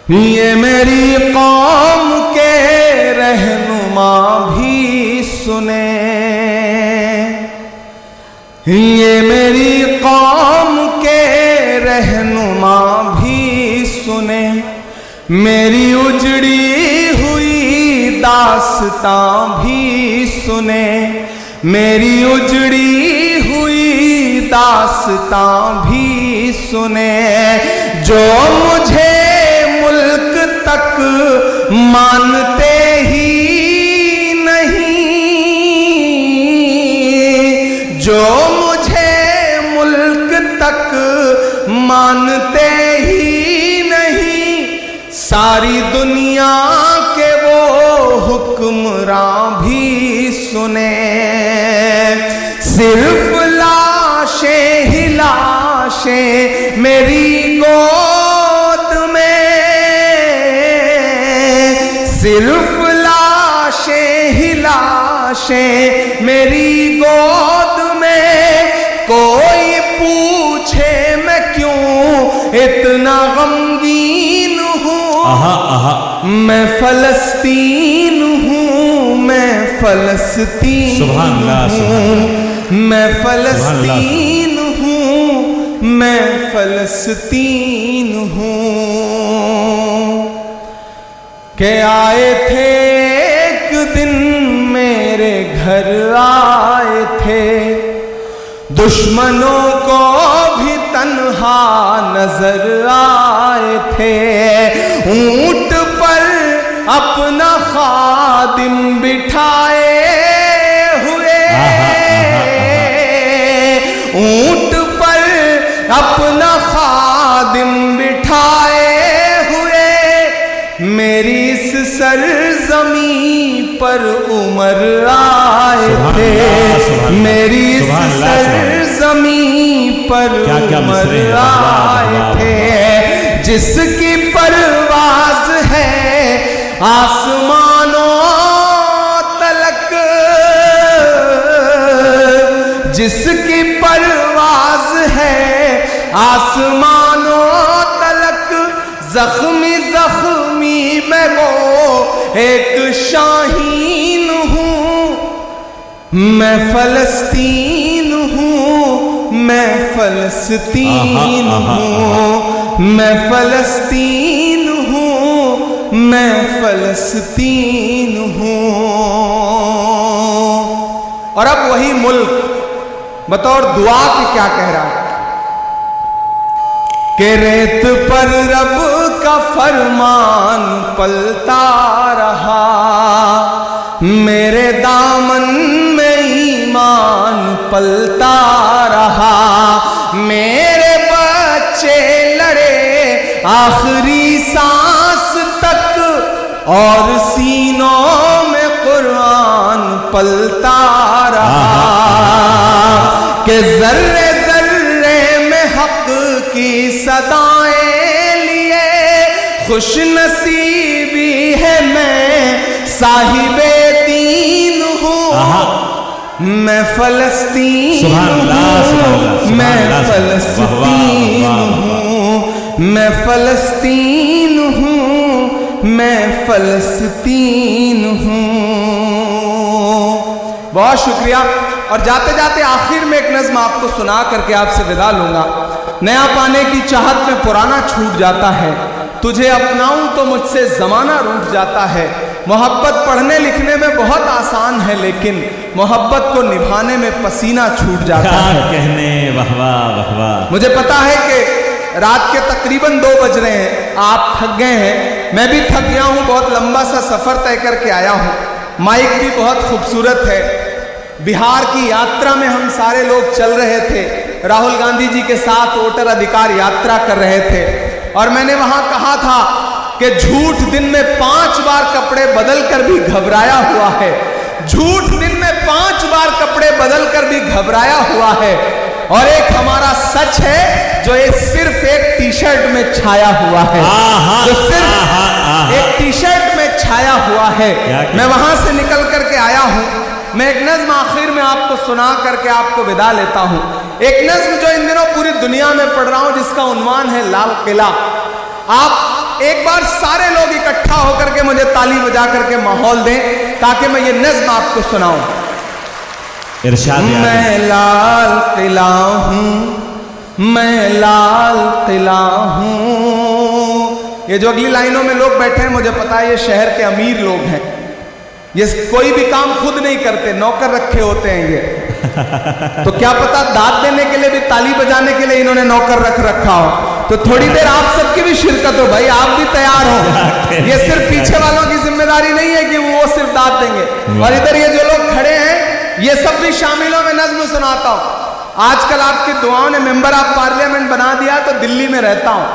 ये मेरी कौम के रहनुमा भी सुने, ये मेरी कौम के रहनुमा भी सुने, मेरी उजड़ी हुई दास्तां भी सुने, मेरी उजड़ी हुई दास्तां भी सुने। जो मुझे मुल्क तक मानते ही नहीं, जो मुझे मुल्क तक मानते ही नहीं, सारी दुनिया के वो हुक्मरां भी सुने। सिर्फ लाशें ही लाशें मेरी गोद में, सिर्फ लाशें ही लाशें मेरी गोद में। कोई पूछे मैं क्यों इतना गमगीन हूँ, मैं फलस्तीन हूँ, मैं फलस्तीन हूँ, मैं फलस्तीन हूँ, मैं फलस्तीन हूँ। के आए थे एक दिन मेरे घर आए थे, दुश्मनों को भी तन्हा नजर आए थे। ऊंट पर अपना खादिम बिठाए हुए, ऊंट पर अपना खादिम बिठाए हुए, मेरी इस सरजमी पर उमर आए थे, मेरी इस सरजमी पर उमर आए थे। जिसकी परवाज है आसमानों तलक, जिसकी परवाज है आसमानों तलक, जख्मी जख्मी मैं वो एक शाहीन हूँ, मैं फलस्तीन हूँ, मैं फलस्तीन हूँ, मैं फलस्तीन हूँ, मैं फलस्तीन हूँ। और अब वही मुल्क बतौर दुआ के क्या कह रहा है कि रेत पर रब का फरमान पलता रहा, मेरे दामन में ईमान पलता रहा, मेरे बच्चे लड़े आखिरी सांस तक और सीनों में कुरान पलता रहा। कि जर्रे जर्रे में हक की सदाएं लिए, खुश नसीबी है मैं साहिबे दीन हूँ, मैं फलस्तीन हूँ, मैं फलस्तीन हूँ, मैं फलस्तीन हूँ, मैं फलस्तीन हूँ। बहुत शुक्रिया। और जाते जाते आखिर में एक नज़्म आपको सुना करके आपसे विदा लूंगा। नया पाने की चाहत में पुराना छूट जाता है, तुझे अपनाऊं तो मुझसे जमाना रूठ जाता है। मोहब्बत पढ़ने लिखने में बहुत आसान है, लेकिन मोहब्बत को निभाने में पसीना छूट जाता है। कहने वाह वाह वाह वाह। मुझे पता है कि रात के तकरीबन 2 बज रहे हैं, आप थक गए हैं, मैं भी थक गया हूँ, बहुत लंबा सा सफर तय करके आया हूँ। माइक भी बहुत खूबसूरत है। बिहार की यात्रा में हम सारे लोग चल रहे थे, राहुल गांधी जी के साथ वोटर अधिकार यात्रा कर रहे थे, और मैंने वहां कहा था कि झूठ दिन में 5 बार कपड़े बदल कर भी घबराया हुआ है, झूठ दिन में 5 बार कपड़े बदल कर भी घबराया हुआ है, और एक हमारा सच है जो ये सिर्फ एक टी शर्ट में छाया हुआ है, जो सिर्फ एक टी शर्ट में छाया हुआ है। मैं वहां से निकल करके आया हूं। मैं एक नज्म आखिर में आपको सुना करके आपको विदा लेता हूं। एक नज्म जो इन दिनों पूरी दुनिया में पढ़ रहा हूं, जिसका उन्वान है लाल किला। आप एक बार सारे लोग इकट्ठा होकर के मुझे ताली बजा करके माहौल दें ताकि मैं ये नज्म आपको सुनाऊं। इरशाद मैं लाल किला हूं, मैं लाल किला हूं। ये जो अगली लाइनों में लोग बैठे हैं मुझे पता है ये शहर के अमीर लोग हैं, ये कोई भी काम खुद नहीं करते, नौकर रखे होते हैं ये। तो क्या पता दाद देने के लिए भी, ताली बजाने के लिए इन्होंने नौकर रख रखा हो। तो थोड़ी देर आप सबकी भी शिरकत हो भाई, आप भी तैयार हो। ये सिर्फ पीछे वालों की जिम्मेदारी नहीं है कि वो सिर्फ दाद देंगे, और इधर ये जो लोग खड़े हैं ये सब भी शामिल हो। मैं नज्म सुनाता हूं। आजकल आपकी दुआओं ने मेंबर ऑफ पार्लियामेंट बना दिया तो दिल्ली में रहता हूं।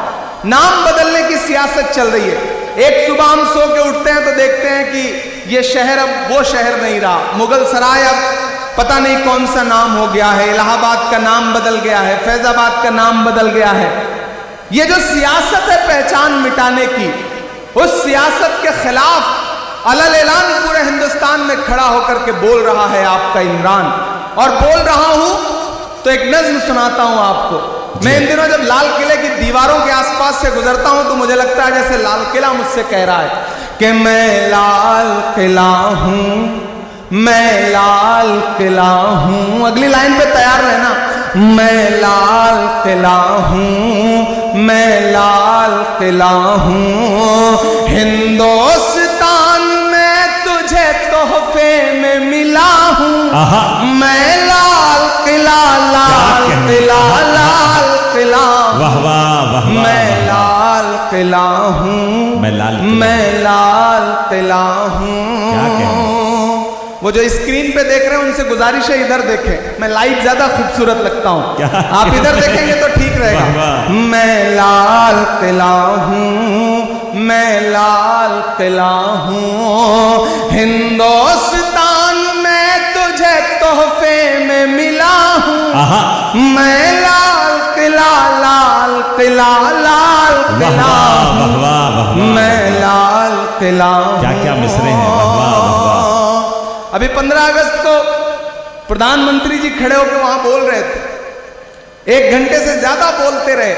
नाम बदलने की सियासत चल रही है। एक सुबह हम सो के उठते हैं तो देखते हैं कि ये शहर अब वो शहर नहीं रहा, मुगल सराय अब पता नहीं कौन सा नाम हो गया है, इलाहाबाद का नाम बदल गया है, फैजाबाद का नाम बदल गया है। ये जो सियासत है पहचान मिटाने की, उस सियासत के खिलाफ अलल ऐलान पूरे हिंदुस्तान में खड़ा होकर के बोल रहा है आपका इमरान। और बोल रहा हूं तो एक नज्म सुनाता हूं आपको। मैं इन दिनों जब लाल किले की दीवारों के आसपास से गुजरता हूं तो मुझे लगता है जैसे लाल किला मुझसे कह रहा है कि मैं लाल किला हूं, मैं लाल किला हूं। अगली लाइन पे तैयार रहना। मैं लाल किला हूं, मैं लाल किला हूं। हिंदुस्तान में तुझे तोहफे में मिला हूं। मैं लाल किला, लाल किला, लाल किला। वाह वाह वाह। मैं लाल किला हूं, मैं लाल, मैं लाल किला हूं। क्या कहना? वो जो स्क्रीन पे देख रहे हैं उनसे गुजारिश है इधर देखें, मैं लाइव ज्यादा खूबसूरत लगता हूं। आप इधर देखेंगे तो ठीक रहेगा। मैं लाल किला हूं, मैं लाल किला हूं। हिंदुस्तान में तुझे तोहफे में मिला हूं। मैं लाल किला, लाल किला, लाल किला। मैं लाल किला। क्या क्या मिसरे हैं। वाह वाह वाह। अभी 15 अगस्त को प्रधानमंत्री जी खड़े होकर वहां बोल रहे थे, 1 घंटे से ज्यादा बोलते रहे।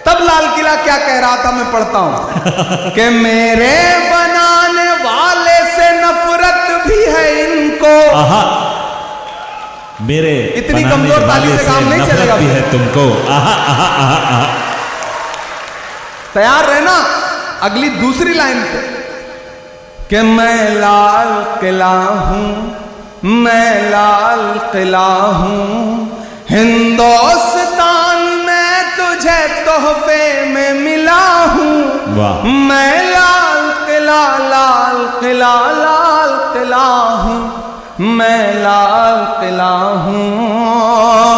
तब लाल किला क्या कह रहा था मैं पढ़ता हूं कि मेरे बनाने वाले से नफरत भी है इनको। मेरे इतनी कमजोर ताली से काम नहीं चलेगा भी है तुमको। तैयार रहना अगली दूसरी लाइन पे कि मैं लाल किला हूं, मैं लाल किला हूं। हिंदुस्तान में तुझे तोहफे में मिला हूं। मैं लाल किला, लाल किला, लाल किला हूं। मैं लाल किला हूं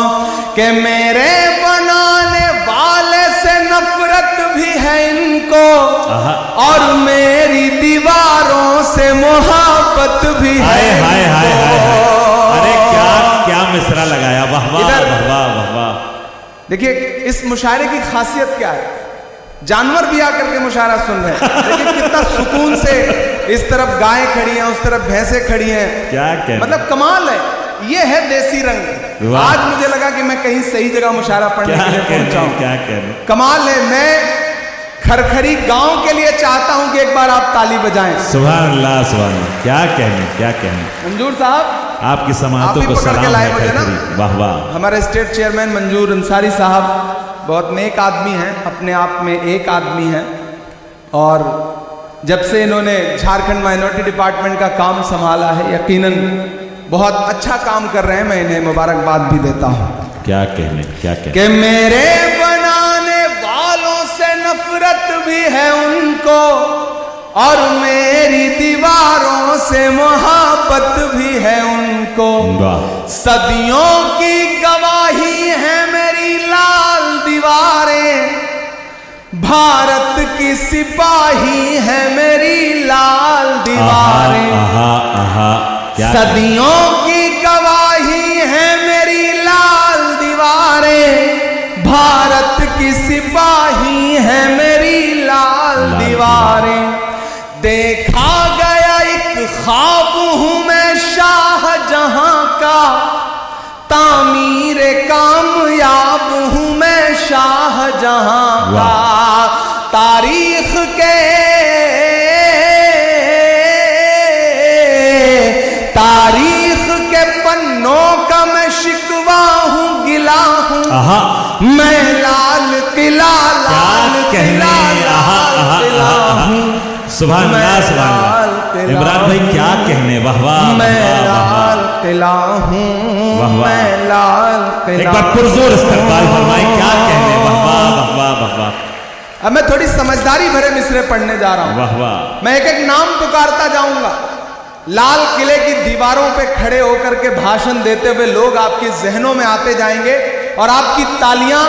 कि मेरे बनाने वाले से नफरत भी है इनको, और मेरी दीवारों से मोहब्बत भी है। हाय हाय हाय हाय। अरे क्या क्या मिसरा लगाया। वाह वाह वाह वाह वाह। देखिए इस मुशायरे की खासियत क्या है, जानवर भी आकर के मुशायरा सुन रहे हैं। देखिए कितना सुकून से, इस तरफ गायें खड़ी हैं, उस तरफ भैंसें खड़ी हैं। क्या मतलब कमाल है। ये है देसी रंग। आज मुझे लगा कि मैं कहीं सही जगह मुशायरा पढ़ने के लिए पहुंचा हूं। क्या कहने। कमाल है। मैं खरखरी गांव के लिए चाहता हूं कि एक बार आप ताली बजाएं। सुभान अल्लाह, सुभान अल्लाह। क्या कहने, क्या कहने। मंजूर साहब आपकी समातों को सलाम है खरखरी। वाह वाह। हमारे स्टेट चेयरमैन मंजूर अंसारी साहब बहुत नेक आदमी हैं, अपने आप में एक आदमी हैं, और जब से इन्होंने झारखंड माइनॉरिटी डिपार्टमेंट का काम संभाला है यकीनन बहुत अच्छा काम कर रहे हैं। मैं इन्हें मुबारकबाद भी देता हूं। क्या कहने, क्या कहने। कि मेरे बनाने वालों से नफरत भी है उनको, और मेरी दीवारों से मोहब्बत भी है उनको। सदियों की गवाही है मेरी लाल दीवारें, भारत की सिपाही है मेरी लाल दीवारें। सदियों की गवाही है मेरी लाल दीवारें, भारत की सिपाही है मेरी लाल दीवारें। देखा गया एक ख्वाब हूं मैं शाहजहां का, तामीर कामयाब हूं मैं शाहजहां का। तारीख के आहा मैं लाल किला लाल किला लाल किला हूँ। सुभान अल्लाह सुभान अल्लाह। इमरान भाई क्या कहने, वाह वाह मैं वाह, वाह, लाल किला हूँ, वाह, वाह। मैं लाल किला। एक बार पुरजोर इस्तकबाल फरमाए, क्या कहने, वाह वाह वाह वाह वाह वाह। अब मैं थोड़ी समझदारी भरे मिसरे पढ़ने जा रहा हूँ। वाह वाह। मैं एक एक नाम पुकारता जाऊंगा। लाल किले की दीवारों पे खड़े होकर के भाषण देते हुए लोग आपके जहनों में आते जाएंगे और आपकी तालियां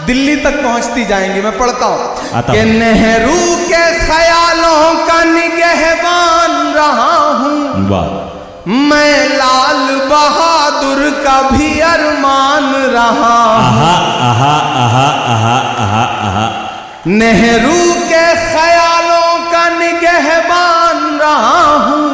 दिल्ली तक पहुंचती जाएंगी। मैं पढ़ता हूं कि नेहरू के ख्यालों का निगहबान रहा हूं, वाह। मैं लाल बहादुर का भी अरमान रहा हूं। आहा आहा आहा आहा आहा आहा। नेहरू के ख्यालों का निगहबान रहा हूं,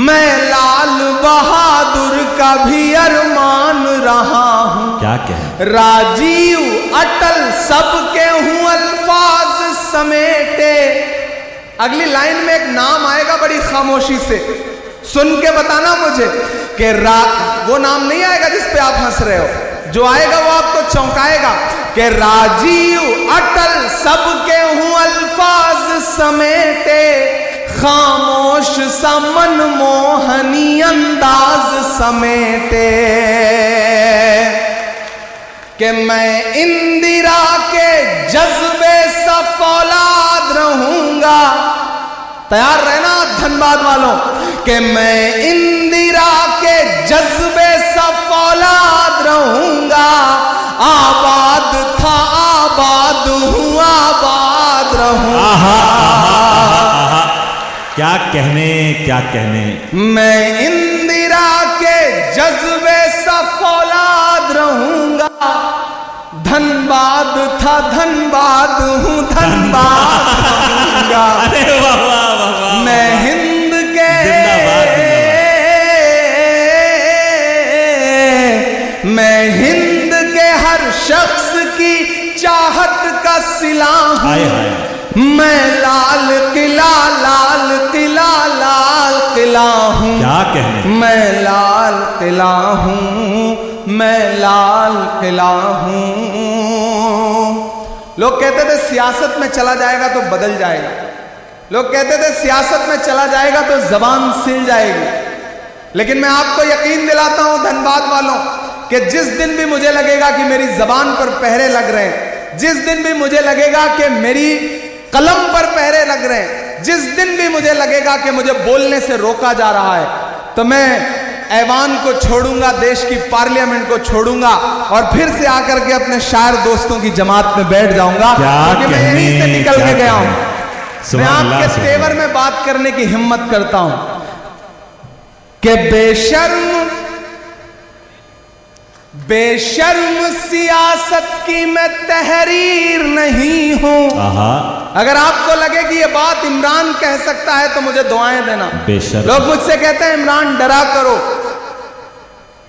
मैं लाल बहादुर का भी अरमान रहा हूं। क्या कहें, राजीव अटल सबके हूं अल्फाज समेटे। अगली लाइन में एक नाम आएगा, बड़ी खामोशी से सुन के बताना मुझे कि वो नाम नहीं आएगा जिस पे आप हंस रहे हो, जो आएगा वो आपको चौंकाएगा कि राजीव अटल सबके हूं अल्फाज समेटे, खामोश सा मनमोहनी अंदाज समेटे, कि मैं इंदिरा के जज्बे सा फौलाद रहूंगा। तैयार रहना धनबाद वालों, कि मैं इंदिरा के जज्बे सा फौलाद रहूंगा। आबाद था आबाद हूं आबाद रहूंगा। क्या कहने, क्या कहने। मैं इंदिरा के जज्बे सा फौलाद रहूंगा। धनबाद था धनबाद हूं धनबाद रहूंगा। अरे वाह वाह वाह वाह। मैं हिंद के मैं हिंद के हर शख्स की चाहत का सिला हूं। मैं लाल किला लाल किला लाल किला हूं। क्या कहने। मैं लाल किला हूं, मैं लाल किला हूं। लोग कहते थे सियासत में चला जाएगा तो बदल जाएगा। लोग कहते थे सियासत में चला जाएगा तो जबान सिल जाएगी। लेकिन मैं आपको यकीन दिलाता हूं धनबाद वालों कि जिस दिन भी मुझे लगेगा कि मेरी जबान पर पहरे लग रहे हैं, जिस दिन भी मुझे लगेगा कि मेरी कलम पर पहरे लग रहे हैं, जिस दिन भी मुझे लगेगा कि मुझे बोलने से रोका जा रहा है, तो मैं ऐवान को छोड़ूंगा, देश की पार्लियामेंट को छोड़ूंगा और फिर से आकर के अपने शायर दोस्तों की जमात में बैठ जाऊंगा, क्योंकि मैं यहीं से निकल के गया हूं। मैं आपके तेवर में बात करने की हिम्मत करता हूं कि बेशर्म सियासत की मैं तहरीर नहीं हूं। अगर आपको लगे कि ये बात इमरान कह सकता है तो मुझे दुआएं देना। लोग मुझसे कहते हैं इमरान डरा करो,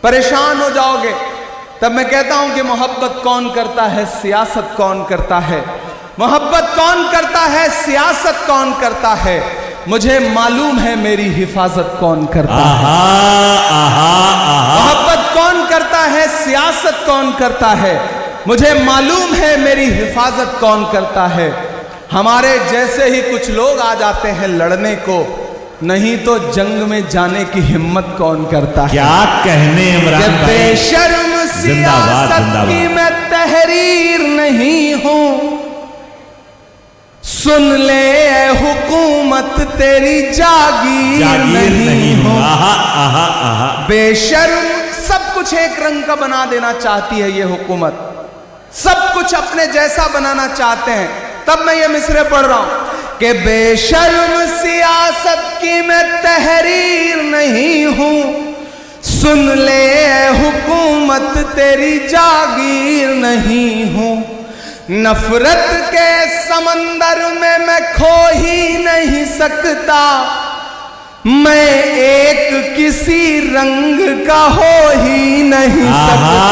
परेशान हो जाओगे, तब मैं कहता हूं कि मोहब्बत कौन करता है, सियासत कौन करता है। मोहब्बत कौन करता है, सियासत कौन करता है। मुझे मालूम है मेरी हिफाजत कौन करता है। मोहब्बत कौन करता है, सियासत कौन करता है। मुझे मालूम है मेरी हिफाजत कौन करता है। हमारे जैसे ही कुछ लोग आ जाते हैं लड़ने को, नहीं तो जंग में जाने की हिम्मत कौन करता है। क्या कहने इमरान भाई। बेशर्म सियासत की मैं तहरीर नहीं हूं। सुन ले ए हुकूमत तेरी जागीर नहीं हूं। बेशर्म सब कुछ एक रंग का बना देना चाहती है ये हुकूमत, सब कुछ अपने जैसा बनाना चाहते हैं। तब मैं ये मिसरे पढ़ रहा हूं कि बेशर्म सियासत की मैं तहरीर नहीं हूं। सुन ले ए हुकूमत तेरी जागीर नहीं हूं। नफरत के समंदर में मैं खो ही नहीं सकता। मैं एक किसी रंग का हो ही नहीं सकता।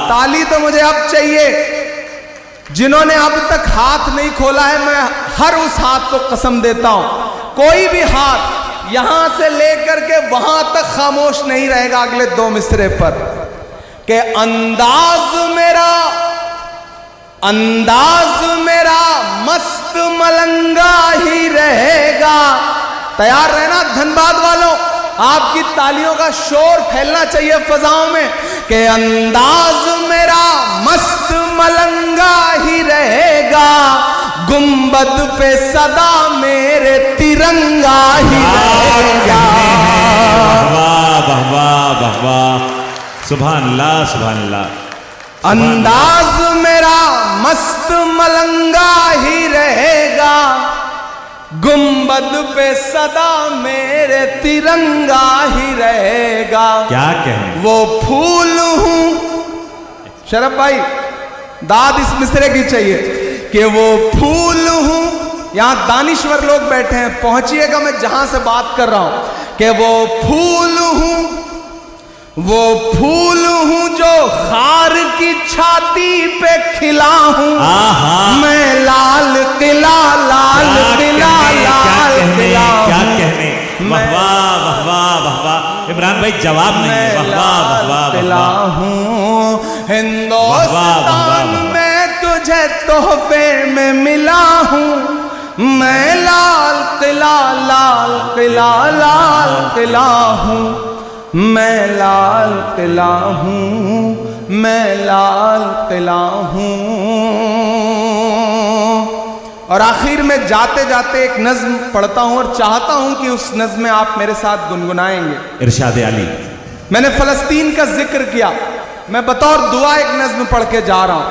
ताली तो मुझे अब चाहिए। जिन्होंने अब तक हाथ नहीं खोला है, मैं हर उस हाथ को कसम देता हूं, कोई भी हाथ यहां से लेकर के वहां तक खामोश नहीं रहेगा अगले 2 मिसरे पर। कि अंदाज मेरा मस्त मलंगा ही रहेगा। तैयार रहना धनबाद वालों, आपकी तालियों का शोर फैलना चाहिए फजाओं में कि अंदाज मेरा मस्त मलंगा ही रहेगा, गुंबद पे सदा मेरे तिरंगा ही रहेगा। वाह वाह वाह वाह वाह, सुभान अल्लाह सुभान अल्लाह। अंदाज मेरा मस्त मलंगा ही रहेगा, गुंबद पे सदा मेरे तिरंगा ही रहेगा। क्या कहें, वो फूल हूं, शरफ भाई दाद इस मिसरे की चाहिए कि वो फूल हूं। यहां दानिश्वर लोग बैठे हैं, पहुंचिएगा मैं जहां से बात कर रहा हूं कि वो फूल हूं जो खार की छाती पे खिला हूं। मैं लाल किला क्या कहने। वाह वाह वाह वाह वाह, इमरान भाई जवाब नहीं है। वाह वाह वाह वाह हूं, हिंदुस्तान में तुझे तोहफे में मिला हूं। मैं लाल किला हूं, मैं लाल किला हूं, मैं लाल किला हूं। और आखिर में जाते जाते एक नज्म पढ़ता हूं और चाहता हूं कि उस नज्म में आप मेरे साथ गुनगुनाएंगे। इरशाद अली। मैंने फलस्तीन का जिक्र किया, मैं बतौर दुआ एक नज्म पढ़ के जा रहा हूं।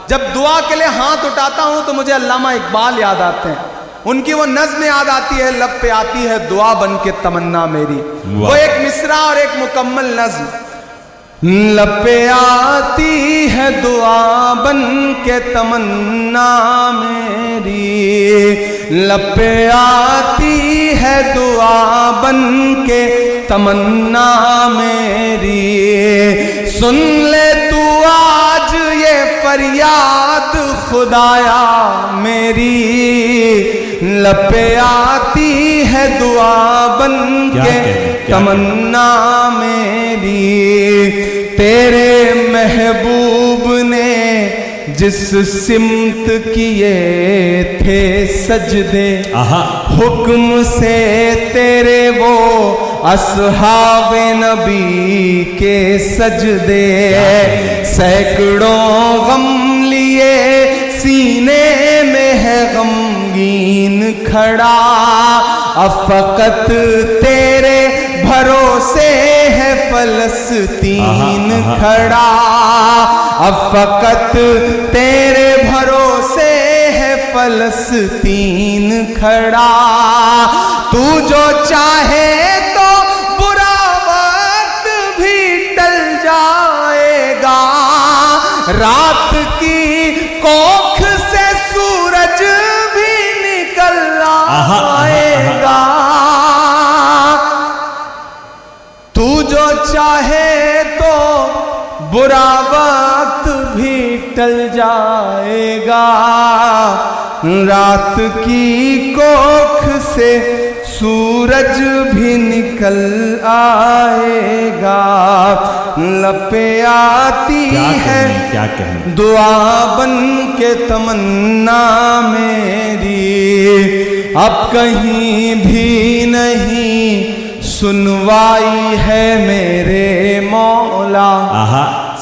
जब दुआ के लिए हाथ उठाता हूं तो मुझे अल्लामा इकबाल याद आते हैं, उनकी वो नज्म याद आती है, लब पे आती है दुआ बन के तमन्ना मेरी। वो एक मिसरा और एक मुकम्मल नज्म। लब पे आती है दुआ बन के तमन्ना मेरी, लब पे आती है दुआ बन के तमन्ना मेरी। सुन ले तू आज ये फरियाद खुदाया मेरी, लब पे आती है दुआ बन के तमन्ना मेरी। तेरे महबूब ने जिस सिमत किए थे सजदे, हुक्म से तेरे वो असहाबे नबी के सजदे। सैकड़ों गम लिए सीने में है गमगीन खड़ा, अब फकत तेरे भरोसे है फलस्तीन खड़ा, अब फकत तेरे भरोसे है फलस्तीन खड़ा। तू जो चाहे तो बुरा वक्त भी टल जाएगा, रात की कोख से सूरज भी निकल आएगा। तू जो चाहे तो बुरा वक्त भी टल जाएगा, रात की कोख से सूरज भी निकल आएगा। लपे आती है क्या कहने दुआ बन के तमन्ना मेरी, अब कहीं भी नहीं सुनवाई है मेरे मौला।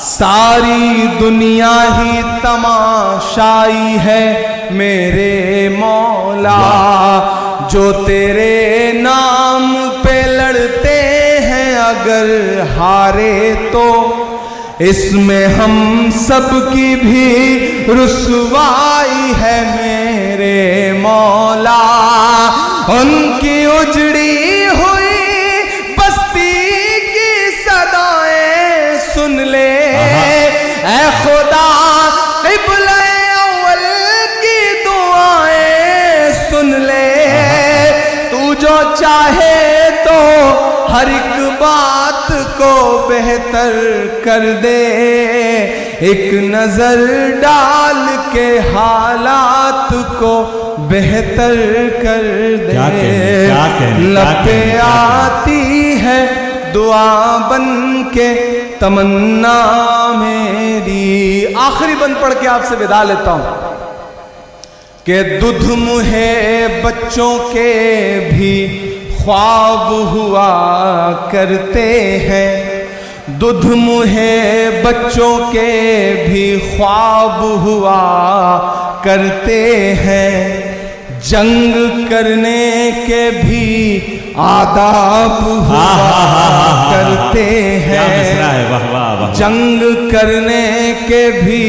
सारी दुनिया ही तमाशाई है मेरे मौला। जो तेरे नाम पे लड़ते हैं अगर हारे तो इसमें हम सब की भी रुसवाई है मेरे मौला। उनकी उजड़ी हुई बस्ती की सदाएं सुन ले ऐ खुदा, क़िबला अव्वल की दुआएं सुन ले। तू जो चाहे तो हर एक बात को बेहतर कर दे, एक नजर डाल के हालात को बेहतर कर दे। लपे आती है दुआ बन के तमन्ना मेरी। आखिरी बंद पढ़ के आपसे विदा लेता हूं कि दुध मुहे बच्चों के भी ख्वाब हुआ करते हैं, दुध मुहे बच्चों के भी ख्वाब हुआ करते हैं, जंग करने के भी आदाब हुआ करते हैं, जंग करने के भी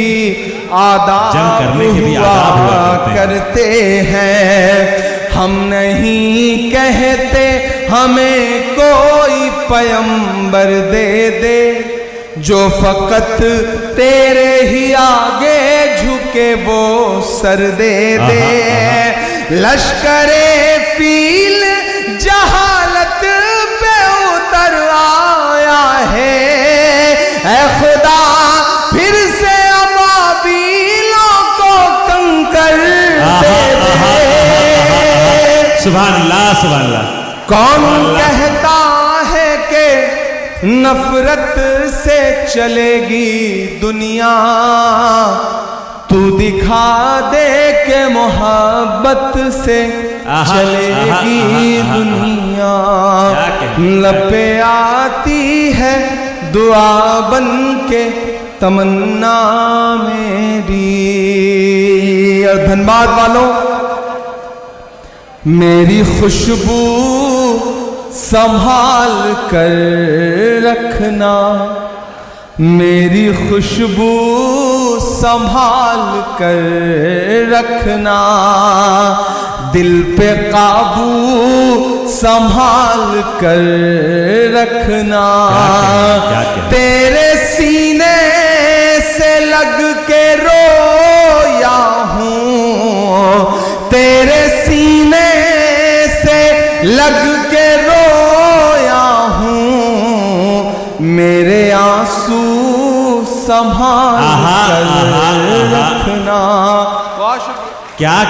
आदाब हुआ करते हैं। हम नहीं कहते हमें कोई पैगंबर दे दे, जो फकत तेरे ही आगे झुके वो सर दे दे। लश्करे फील जहालत पे उतर आया है, ऐ खुदा फिर से अबाबीलों को कंकर दे दे। सुभान अल्लाह, सुभान अल्लाह। कौन कहता है कि नफरत से चलेगी दुनिया, तू दिखा दे के मोहब्बत से चलेगी दुनिया। लपे आती है दुआ बन के तमन्ना मेरी। और धनबाद वालों, मेरी खुशबू संभाल कर रखना, मेरी खुशबू संभाल कर रखना, दिल पे काबू संभाल कर रखना। तेरे सीने से लग के रोया हूँ, तेरे सीने से लग के रोया हूँ, मेरे आंसू संभाल कर रखना। क्या